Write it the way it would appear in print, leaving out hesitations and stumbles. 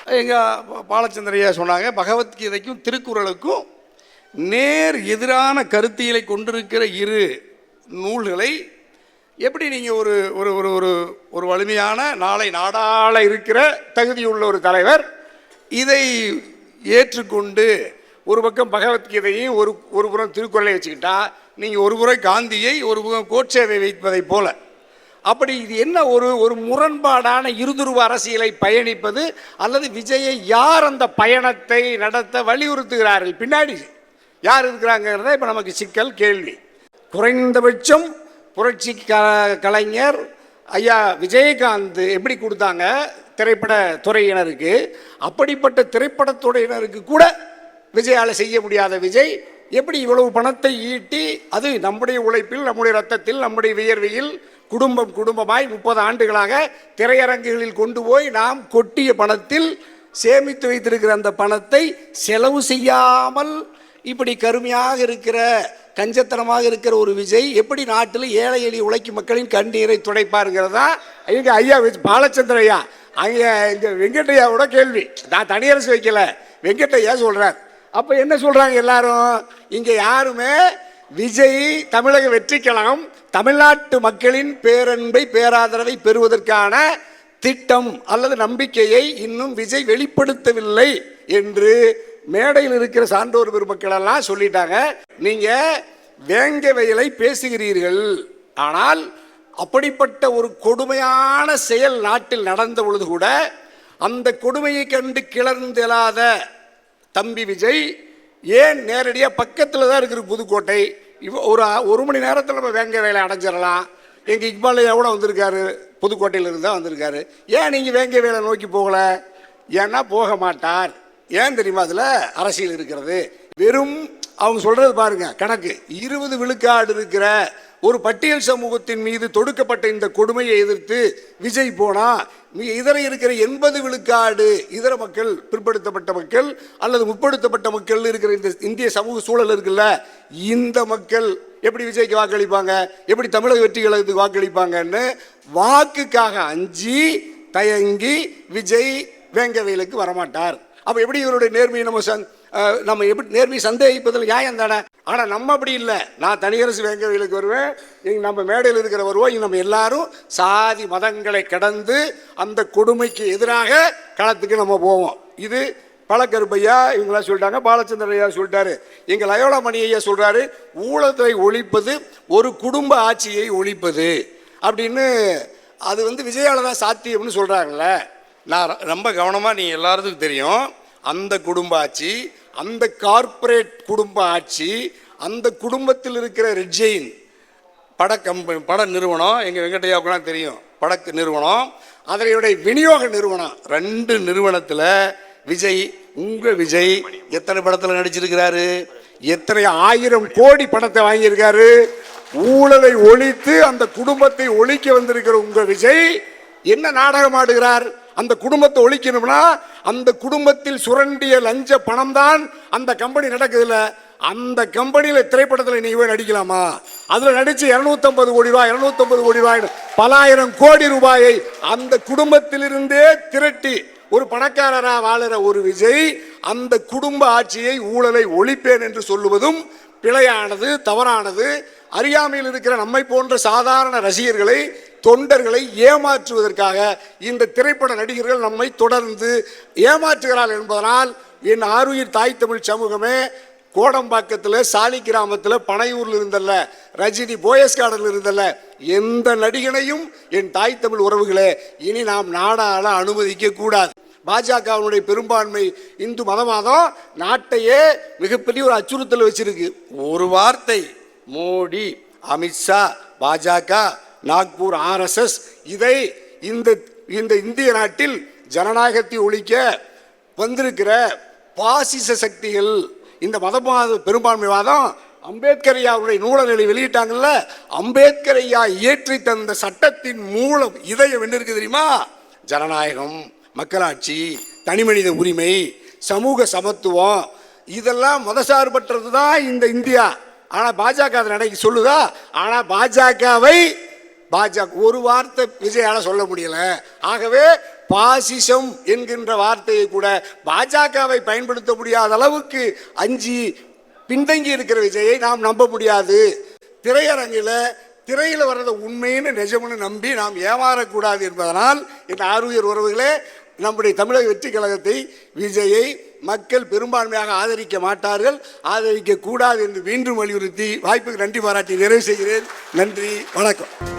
எங்கள் பாலச்சந்திரையா சொன்னாங்க, பகவத்கீதைக்கும் திருக்குறளுக்கும் நேர் எதிரான கருத்தியலை கொண்டிருக்கிற இரு நூல்களை எப்படி நீங்கள் ஒரு ஒரு ஒரு ஒரு ஒரு வலிமையான நாளை நாடாள இருக்கிற தகுதியுள்ள ஒரு தலைவர் இதை ஏற்றுக்கொண்டு ஒரு பக்கம் பகவத்கீதையும் ஒரு புறம் திருக்குறளை வச்சுக்கிட்டா, நீங்கள் ஒரு புறம் காந்தியை ஒரு புறம் கோட்சேவை வைப்பதை போல, அப்படி இது என்ன ஒரு முரண்பாடான இருதுருவ அரசியலை பயணிப்பது? அல்லது விஜயை யார் அந்த பயணத்தை நடத்த வலியுறுத்துகிறார்கள்? பின்னாடி யார் இருக்கிறாங்கிறத இப்போ நமக்கு சிக்கல் கேள்வி. குறைந்தபட்சம் புரட்சி கலைஞர் ஐயா விஜயகாந்த் எப்படி கொடுத்தாங்க திரைப்பட துறையினருக்கு, அப்படிப்பட்ட திரைப்படத்துறையினருக்கு கூட விஜயால் செய்ய முடியாத விஜய் எப்படி இவ்வளவு பணத்தை ஈட்டி, அது நம்முடைய உழைப்பில், நம்முடைய ரத்தத்தில், நம்முடைய வியர்வையில் குடும்பமாய் 30 ஆண்டுகளாக திரையரங்குகளில் கொண்டு போய் நாம் கொட்டிய பணத்தில் சேமித்து வைத்திருக்கிற அந்த பணத்தை செலவு செய்யாமல் இப்படி கருமையாக இருக்கிற, கஞ்சத்தனமாக இருக்கிற ஒரு விஜய் எப்படி நாட்டில் ஏழை எளிய உழைக்கும் மக்களின் கண்ணீரை துடைப்பாருங்கிறதா இங்கே ஐயா பாலச்சந்திரையா, அங்கே இங்கே வெங்கட்டையாவோட கேள்வி. நான் தனியரசு வைக்கல, வெங்கட்டையா சொல்கிறார். அப்போ என்ன சொல்கிறாங்க எல்லாரும்? இங்கே யாருமே விஜய் தமிழக வெற்றிக்கலாம் தமிழ்நாட்டு மக்களின் பேரன்பை பேராதரவை பெறுவதற்கான திட்டம் அல்லது நம்பிக்கையை இன்னும் விஜய் வெளிப்படுத்தவில்லை என்று மேடையில் இருக்கிற சான்றோர் பெருமக்கள் எல்லாம் சொல்லிட்டாங்க. நீங்க வேங்க வயலை பேசுகிறீர்கள், ஆனால் அப்படிப்பட்ட ஒரு கொடுமையான செயல் நாட்டில் நடந்த பொழுது கூட அந்த கொடுமையை கண்டு கிளர்ந்தெழாத தம்பி விஜய் ஏன் நேரடியாக பக்கத்தில் தான் இருக்கிற புதுக்கோட்டை, ஒரு மணி நேரத்தில் நம்ம வேங்க வேலை அடைஞ்சிடலாம். எங்கள் இக்பால் எவ்வளோ வந்திருக்காரு, புதுக்கோட்டையிலிருந்து தான் வந்திருக்காரு. ஏன் நீங்கள் வேங்க வேலை நோக்கி போகல? ஏன்னா போக மாட்டார். ஏன் தெரியுமா? அதில் அரசியல் இருக்கிறது. வெறும் அவங்க சொல்றது பாருங்க, கணக்கு 20 விழுக்காடு இருக்கிற ஒரு பட்டியல் சமூகத்தின் மீது தொடுக்கப்பட்ட இந்த கொடுமையை எதிர்த்து விஜய் போனா, இதர இருக்கிற 80 விழுக்காடு இதர மக்கள், பிற்படுத்தப்பட்ட மக்கள் அல்லது முற்படுத்தப்பட்ட மக்கள் இருக்கிற இந்த இந்திய சமூக சூழல் இருக்குல்ல, இந்த மக்கள் எப்படி விஜய்க்கு வாக்களிப்பாங்க, எப்படி தமிழக வெற்றி கழகத்துக்கு வாக்களிப்பாங்கன்னு வாக்குக்காக அஞ்சி தயங்கி விஜய் வேங்கவேலுக்கு வரமாட்டார். அப்போ எப்படி இவருடைய நேர்மையை நம்ம எப்படி நேர்மையை சந்தேகிப்பதில் நியாயம் தானே? ஆனால் நம்ம அப்படி இல்லை. நான் தனியரசு வேங்கவேலுக்கு வருவேன், நம்ம மேடையில் இருக்கிற வருவோம், நம்ம எல்லாரும் சாதி மதங்களை கடந்து அந்த கொடுமைக்கு எதிராக களத்துக்கு நம்ம போவோம். இது பழக்கருப்பையா இவங்களாம் சொல்லிட்டாங்க, பாலச்சந்திரையா சொல்லிட்டாரு, எங்கள் லயோலா மணி ஐயா சொல்றாரு, ஊழலை ஒழிப்பது ஒரு குடும்ப ஆட்சியை ஒழிப்பது அப்படின்னு. அது விஜயால தான் சாத்தியம்னு சொல்றாங்கல்ல. நான் ரொம்ப கவனமாக, நீ எல்லாருக்கும் தெரியும், அந்த குடும்ப ஆட்சி, அந்த கார்ப்பரேட் குடும்ப ஆட்சி, அந்த குடும்பத்தில் இருக்கிற ரெட்ஜெயின் பட நிறுவனம், எங்கள் வெங்கட்டையாவுக்குலாம் தெரியும், பட நிறுவனம், அதனுடைய விநியோக நிறுவனம், 2 நிறுவனத்தில் விஜய், உங்கள் விஜய் எத்தனை படத்தில் நடிச்சிருக்கிறாரு, எத்தனை 1000 கோடி பணத்தை வாங்கியிருக்காரு. ஊழலை ஒழித்து அந்த குடும்பத்தை ஒழிக்க வந்திருக்கிற உங்கள் விஜய் என்ன நாடகம் ஆடுகிறார்? அந்த குடும்பத்தை ஒழிக்கணும்னா அந்த குடும்பத்தில் சுரண்டிய லஞ்ச பணம் தான் அந்த கம்பெனி நடக்குதுல்ல, அந்த கம்பெனியில் திரைப்படத்தில் நீ போய் நடிக்கலாமா? அதில் நடிச்சு 250 கோடி ரூபாய் 250 கோடி ரூபாய் பல ஆயிரம் கோடி ரூபாயை அந்த குடும்பத்திலிருந்தே திரட்டி ஒரு பணக்காரரா வாழுற ஒரு விஜய் அந்த குடும்ப ஆட்சியை, ஊழலை ஒழிப்பேன் என்று சொல்லுவதும் பிழையானது, தவறானது. அறியாமையில் இருக்கிற நம்மை போன்ற சாதாரண ரசிகர்களை, தொண்டர்களை ஏமாற்றுவதற்காக இந்த திரைப்பட நடிகர்கள் நம்மை தொடர்ந்து ஏமாற்றுகிறார்கள் என்பதனால் என் ஆருயிர் தாய் தமிழ் சமூகமே, கோடம்பாக்கத்தில், சாலி கிராமத்தில், பனையூரில் இருந்தல்ல, ரஜினி போயஸ் கார்டனில் இருந்தல்ல, எந்த நடிகனையும் என் தாய் தமிழ் உறவுகளே இனி நாம் நாடாள அனுமதிக்க கூடாது. பாஜகவினுடைய பெரும்பான்மை இந்து மதவாதம் நாட்டையே மிகப்பெரிய ஒரு அச்சுறுத்தல் வச்சிருக்கு. ஒரு வார்த்தை மோடி, அமித்ஷா, பாஜக, நாக்பூர் RSS, இதை இந்த இந்திய நாட்டில் ஜனநாயகத்தை ஒழிக்க வந்திருக்கிற பாசிச சக்திகள், இந்த மதவாத பெரும்பான்மைவாதம், அம்பேத்கர் ஐயாவுடைய நூலகளை வெளியிட்டாங்கல்ல, அம்பேத்கர் ஐயா இயற்றி தந்த சட்டத்தின் மூலம் இதயம் என்ன இருக்கு தெரியுமா? ஜனநாயகம், மக்களாட்சி, தனிமனித உரிமை, சமூக சமத்துவம், இதெல்லாம் மதசார்பற்றது தான் இந்த இந்தியா. ஆனால் பாஜக அதை நடக்கி சொல்லுதா? ஆனால் பாஜகவை ஒரு வார்த்தை விஜயால சொல்ல முடியல. ஆகவே பாசிசம் என்கின்ற வார்த்தையை கூட பாஜகவை பயன்படுத்த முடியாத அளவுக்கு அஞ்சி பின்தங்கி இருக்கிற விஜயை நாம் நம்ப முடியாது. திரையில் வர்றத உண்மைன்னு நிஜம்னு நம்பி நாம் ஏமாறக்கூடாது என்பதனால் என் ஆருயிர் உறவுகளே, நம்முடைய தமிழக வெற்றி கழகத்தை, விஜயை மக்கள் பெரும்பான்மையாக ஆதரிக்க மாட்டார்கள், ஆதரிக்க கூடாது என்று மீண்டும் வலியுறுத்தி வாய்ப்புக்கு நன்றி பாராட்டி நிறைவு செய்கிறேன். நன்றி, வணக்கம்.